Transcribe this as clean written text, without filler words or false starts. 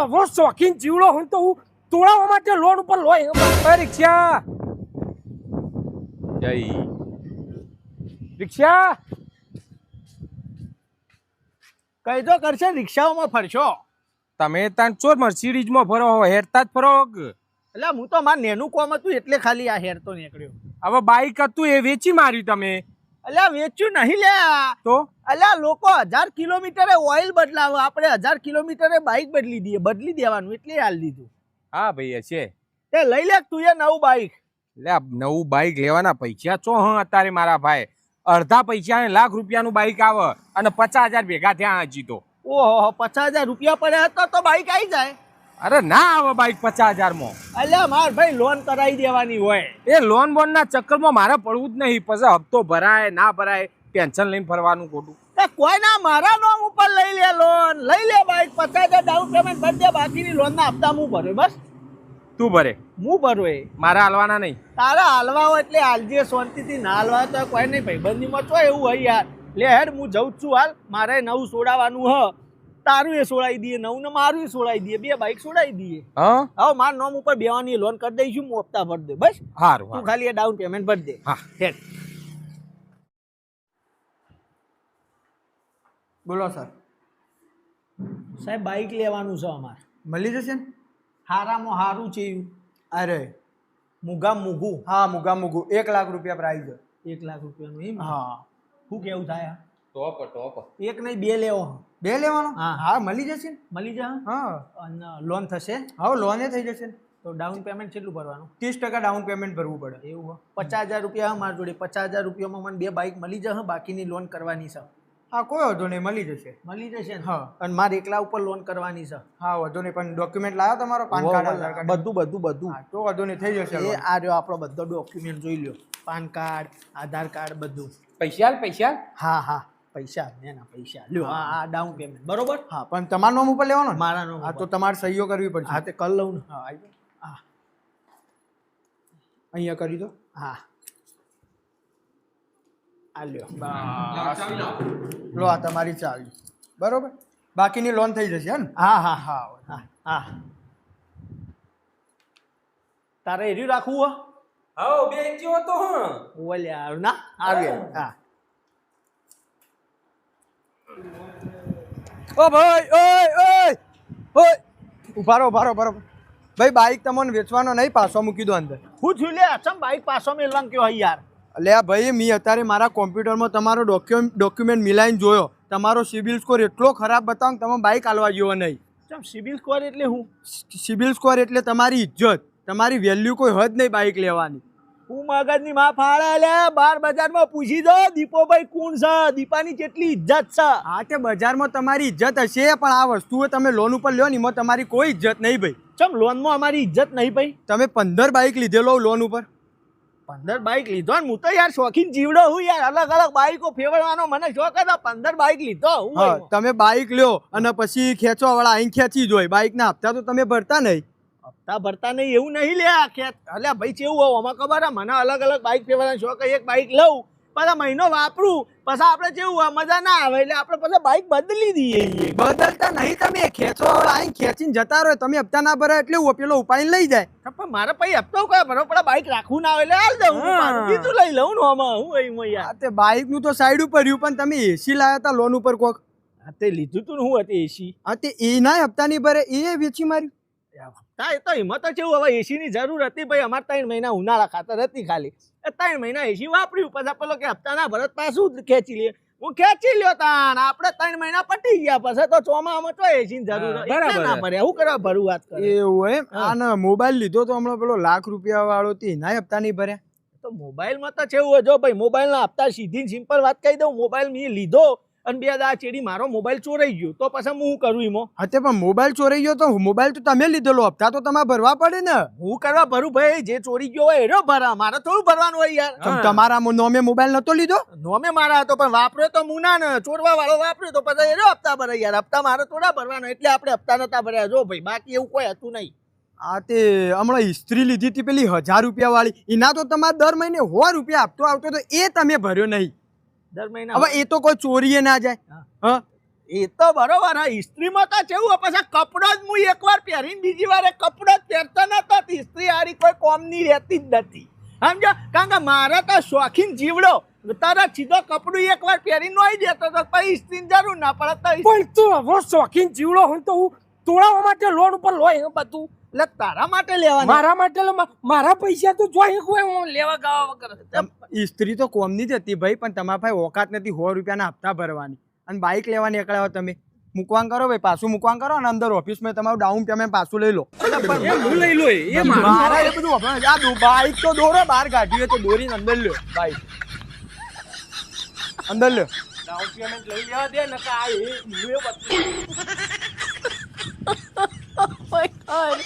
આવો શોખીન જીવડો હું તો હું તોડાવવા માટે લોન ઉપર લોય રિક્ષા જય રિક્ષા કઈ તો કરશે રિક્ષાઓમાં ફરશો તમે તાન ચોર મર્સિડીઝમાં ફરો હેરતા જ ફરો એટલે હું તો માર નેનું કોમ હતું એટલે ખાલી આ હેર તો નીકળ્યો. હવે બાઈક હતું એ વેચી માર્યું તમે. અલ્યા વેચ્યું નહીં લ્યા તો અલ્યા લોકો 1000 કિલોમીટરે ઓઇલ બદલાવે, આપણે 1000 કિલોમીટરે બાઈક બદલી દેવાનું એટલે હાલ દીધું. હા ભાઈ છે તે લઈ લે તું એ નવું બાઈક. લે નવું બાઈક લેવાના પૈસા ચો અત્યારે મારા ભાઈ અડધા પૈસા ₹1,00,000 બાઈક આવે અને 50,000 ભેગા થયા હજી તો. ઓહો 50,000 રૂપિયા પડ્યા હતા તો બાઈક આવી જાય. અરે ના આવે બાઈક 50,000 માં. અલ્યા માર ભાઈ લોન કરાવી દેવાની હોય. એ લોન બોન ના ચક્કરમાં મારે પડવું જ નહીં. પછી હપ્તો ભરાય ના ભરાય ટેન્શન લઈને ફરવાનું ખોટું. કોઈ ના મારા નામ ઉપર લઈ લે લોન, લઈ લે બાઈક 50,000 ડાઉન પેમેન્ટ ભરી દે, બાકીની લોન ના હપ્તા હું ભરે. બસ તું ભરે હું ભરું એ મારા હાલવાના નહીં. તારા હાલવા હોય એટલે હાલજે શાંતિથી, ના હાલવા તો કોઈ નહીં. ભાઈબંધીમાં તો એવું હોય યાર. લે હેડ હું જઉં છું હાલ, મારે નવું સોડાવાનું હ. તારું એ સોડાઈ દઈએ નવું ને મારું એ સોડાઈ દઈએ, બે બાઈક સોડાઈ દઈએ. હા હવે મારા નામ ઉપર બેવાની લોન કરી દઈશું, હું હપ્તા ભરી દે. બસ સારું તું ખાલી એ ડાઉન પેમેન્ટ ભરી દે. હા હેડ. બોલો સર. સાહેબ બાઈક લેવાનું છે અમારે. મળી જશે ને? હારામાં હારું છે એવું. અરે મૂગા મૂગું. હા મૂગા મૂગું ₹1,00,000 પ્રાઇઝ. 1,00,000 રૂપિયાનું એમ. હા શું કેવું થાય? ટોપ એક નહીં બે લેવો. બે લેવાનો? હા. હા મળી જશે ને. મળી જા. હા અને લોન થશે હા લોને થઈ જશે ને. તો ડાઉન પેમેન્ટ કેટલું ભરવાનું? 30% ડાઉન પેમેન્ટ ભરવું પડે. એવું 50,000 રૂપિયા મારી જોડે. 50,000 રૂપિયામાં મને બે બાઈક મળી જશે, બાકીની લોન કરવાની છે. હા કોઈ વાંધો નહીં, મળી જશે. મળી જશે ને? હા. અને મારે એકલા ઉપર લોન કરવાની છે. હા વાંધો નહીં, પણ ડોક્યુમેન્ટ લાવો તમારો પાન કાર્ડ આધાર કાર્ડ બધું. હા તો વાંધો નહીં, થઈ જશે. એ આ રહ્યો આપણો બધો ડોક્યુમેન્ટ જોઈ લ્યો. પાન કાર્ડ, આધાર કાર્ડ બધું. પૈસા હા પૈસા એના પૈસા લ્યો. આ ડાઉન પેમેન્ટ બરોબર. હા પણ તમારા નામ ઉપર લેવાનો ને? મારા નામ હા તો તમારે સહીઓ કરવી પડશે. હા તે કર લઉં ને. હા આવી જાઓ. હા અહીંયા કરી દો. હા આ લ્યો. લો આ તમારી ચાવી. બરોબર, બાકીની લોન થઈ જશે ને? હા તારે એર્યું રાખવું હા બે જેવો તો ઓલ્યા ના આવ્યો. હા ઓ ભાઈ ઓય ઉભા રહો. ભાઈ બાઈક તમને વેચવાનો નહીં, પાછો મૂકી દો અંદર. હું થયું લે અસમ બાઈક પાછો મેલવાન કયો યાર. અલ્યા ભાઈ મેં અત્યારે મારા કોમ્પ્યુટરમાં તમારો ડોક્યુમેન્ટ મિલાઈને જોયો. તમારો સિબિલ સ્કોર એટલો ખરાબ બતાવો કે તમે બાઈક આલવા જેવો નહીં. ચમ સિબિલ સ્કોર એટલે હું? સિબિલ સ્કોર એટલે તમારી ઇજ્જત, તમારી વેલ્યુ કોઈ હદ નહીં બાઈક લેવાની. હું મગજની માં ફાળે લે. બાર બજારમાં પૂછી દો દીપોભાઈ કોણ છે, દીપાની કેટલી ઇજ્જત છે. હા તે બજારમાં તમારી ઇજ્જત હશે, પણ આ વસ્તુઓ તમે લોન ઉપર લ્યો ને એમાં તમારી કોઈ ઇજ્જત નહીં ભાઈ. ચમ લોનમાં અમારી ઇજ્જત નહીં ભાઈ? તમે 15 બાઈક લીધેલો લોન ઉપર. 15 બાઈક લીધો ને? હું તો યાર શોખીન જીવડો હું યાર. અલગ બાઈકો ફેરવવાનો મને શોખ હતો. 15 બાઈક લીધો હું. હા તમે બાઈક લ્યો અને પછી ખેંચવા વાળા અહીં ખેંચી જ હોય. બાઈકના હપ્તા તો તમે ભરતા નહીં. હપ્તા ભરતા નહીં એવું નહીં લે. અલ્યા ભાઈ કેવું હોય આમાં ખબર હે? મને અલગ બાઈક ફેરવવાનો શોખ. એક બાઈક લઉં પછી મહિનો વાપરું, પછી આપણે કેવું હોય મજા ના આવે એટલે આપણે પછી બાઈક બદલી દઈએ. બદલતા નહીં તમે. ખેંચવા વાળા અહીં ખેંચીને જતા રહો, તમે હપ્તા ના ભરાય એટલે પેલો ઉપાડીને લઈ જાય. પણ મારે પછી હપ્તો કયો ભરવો પડે? બાઈક રાખવું ના હોય એટલે હાલ દઉં. બીજું લઈ લઉં ને આમાં હું એમાં યાર. તે બાઈકનું તો સાઈડ ઉપર રહ્યું, પણ તમે એસી લાવ્યા હતા લોન ઉપર કોક. હા તે લીધું તું ને હું હતી એસી. હા તે એના હપ્તા નહીં ભરે એ વેચી માર્યું. હા એ તો એમાં તો કેવું હવે એસી ની જરૂર હતી ભાઈ. અમારે 3 મહિના ઉનાળા ખાતર હતી ખાલી. 3 મહિના એસી વાપર્યું, પછી પેલો કે હપ્તા ના ભરત પાછું ખેંચી લે. હું ખેંચી લ્યો તાન. આપણે 3 મહિના પટી ગયા, પછી તો ચોમામાં તો એસી ની જરૂર એટલે ના ભરે. હું કરવા ભરું વાત કરે? એવું એમ. આને મોબાઈલ લીધો તો હમણાં પેલો ₹1,00,000 વાળો તે એના હપ્તા નહીં ભર્યા. તો મોબાઈલમાં તો કેવું હોય જો ભાઈ, મોબાઈલના હપ્તા સીધી સિમ્પલ વાત કહી દઉં. મોબાઈલ મેં લીધો અને 2 દાડા ચેડી મારો મોબાઈલ ચોરાઈ ગયો, તો પછી હું કરું એમાં? હા તે પણ મોબાઈલ ચોરાઈ ગયો તો મોબાઈલ તો તમે લીધેલો, હપ્તા તો તમારે ભરવા પડે ને. હું કરવા ભરું ભાઈ? જે ચોરી ગયો હોય એનો ભરા, મારે થોડું ભરવાનું હોય યાર. તમારા નોમે મોબાઈલ નતો લીધો? નોમે મારા હતો, પણ વાપર્યો તો હું ના ને. ચોરવા વાળો વાપર્યો તો પછી એનો હપ્તા ભરાય યાર. હપ્તા મારે થોડા ભરવાનો એટલે આપણે હપ્તા નતા ભર્યા જો ભાઈ. બાકી એવું કોઈ હતું નહીં. આ તે હમણાં ઇસ્ત્રી લીધી હતી પેલી ₹1,000 વાળી, એના તો તમારે દર મહિને ₹1,000 હપ્તો આવતો તો એ તમે ભર્યો નહીં. દર મહિના હવે એ તો કોઈ ચોરીએ ના જાય. હા એ તો બરોબર હા ઇસ્ત્રીમાં તો કેવું પછી કપડો જ હું એકવાર પહેરીને બીજી વાર એ કપડો જ પહેરતો નતો ઇસ્ત્રી હારી કોઈ કોમની રહેતી જ નથી સમજો કારણ કે મારે તો શોખીન જીવડો તરત સીધો કપડું એકવાર પહેરીને નોઈ દેતો તો પછી ઇસ્ત્રીની જરૂર ના પડે તો પણ તું હવે શોખીન જીવડો હોય તો હું તોડાવવા માટે લોન ઉપર લોય બધું એટલે તારા માટે લેવાનું મારા માટે મારા પૈસા તો જોઈ કોઈ હું લેવા ગાવા વગર ઇસ્ત્રી તો કોમની જ હતી ભાઈ પણ તમારા ભાઈ ઓકાત નથી 100 રૂપિયાના હપ્તા ભરવાની અને બાઇક લેવા નીકળ્યા હો તમે મૂકવાન કરો ભાઈ પાછું મૂકવાન કરો અને અંદર ઓફિસમાં તમારું ડાઉન પેમેન્ટ પાછું લઈ લો એ હું લઈ લો એ મારું મારા એ બધું વપરાય. આ બાઇક તો દોરો બહાર કાઢ્યું હોય તો દોરીને અંદર લ્યો બાઇક અંદર લ્યો ડાઉન પેમેન્ટ લઈ લેવા દે ને કે આ એ Oh my God.